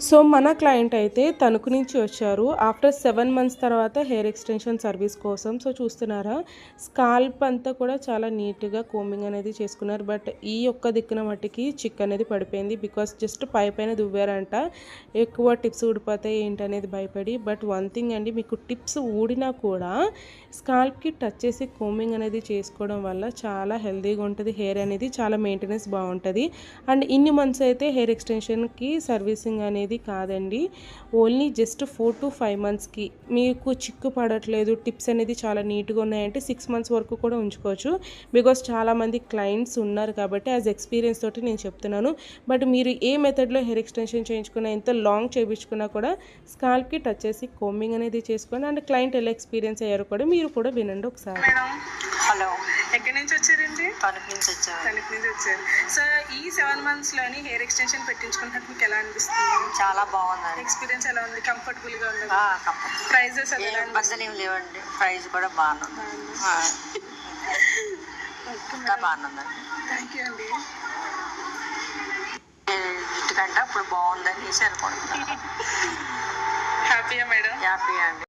So మన client అయితే తణుకు నుంచి వచ్చారు. ఆఫ్టర్ 7 మంత్స్ తర్వాత హెయిర్ ఎక్స్టెన్షన్ సర్వీస్ కోసం. సో చూస్తున్నారా, స్కాల్ప్ అంతా కూడా చాలా నీట్‌గా కోంబింగ్ అనేది చేసుకున్నారు. బట్ ఈ ఒక్క దిక్కున మట్టికి చిక్ అనేది పడిపోయింది. బికాస్ జస్ట్ పైన దువ్వారంట. ఎక్కువ టిప్స్ ఊడిపోతాయి ఏంటనేది భయపడి. బట్ వన్ థింగ్ అండి, మీకు టిప్స్ ఊడినా కూడా స్కాల్ప్‌కి టచ్ చేసి కోంబింగ్ అనేది చేసుకోవడం వల్ల చాలా హెల్తీగా ఉంటుంది. హెయిర్ అనేది చాలా మెయింటెనెన్స్ బాగుంటుంది. అండ్ ఇన్ని మంత్స్ అయితే హెయిర్ ఎక్స్టెన్షన్‌కి సర్వీసింగ్ అనేది కాదండి. ఓన్లీ జస్ట్ 4 to 5 మంత్స్కి మీకు చిక్కు పడట్లేదు, టిప్స్ అనేది చాలా నీట్గా ఉన్నాయంటే 6 మంత్స్ వరకు కూడా ఉంచుకోవచ్చు. బికాస్ చాలామంది క్లయింట్స్ ఉన్నారు కాబట్టి యాజ్ ఎక్స్పీరియన్స్ తోటి నేను చెప్తున్నాను. బట్ మీరు ఏ మెథడ్లో హెయిర్ ఎక్స్టెన్షన్ చేయించుకున్నా, ఎంత లాంగ్ చేయించుకున్నా కూడా స్కాల్ప్కి టచ్ చేసి కోంబింగ్ అనేది చేసుకొని అండ్ క్లయింట్ ఎలా ఎక్స్పీరియన్స్ అయ్యారో కూడా మీరు కూడా వినండి ఒకసారి. హలో, ఎక్కడి నుంచి వచ్చారండి? తణుకు నుంచి వచ్చాను. తణుకు నుంచి వచ్చారు. సో ఈ 7 మంత్స్లోని హెయిర్ ఎక్స్టెన్షన్ పెట్టించుకున్నట్టు మీకు ఎలా అనిపిస్తుంది? చాలా బాగుందండి. ఎక్స్పీరియన్స్ ఎలా ఉంది? కంఫర్టబుల్గా ఉంది? కంఫర్ట్. ప్రైజెస్ ఏం ఇబ్బందులు ఏం లేవండి. ప్రైస్ కూడా బాగుంది. ఇంకా బాగుందండి. థ్యాంక్ యూ అండి. ఇంటికంటే ఇప్పుడు బాగుందని వేసి అనుకుంటున్నాను. హ్యాపీయా మేడం? హ్యాపీ అండి.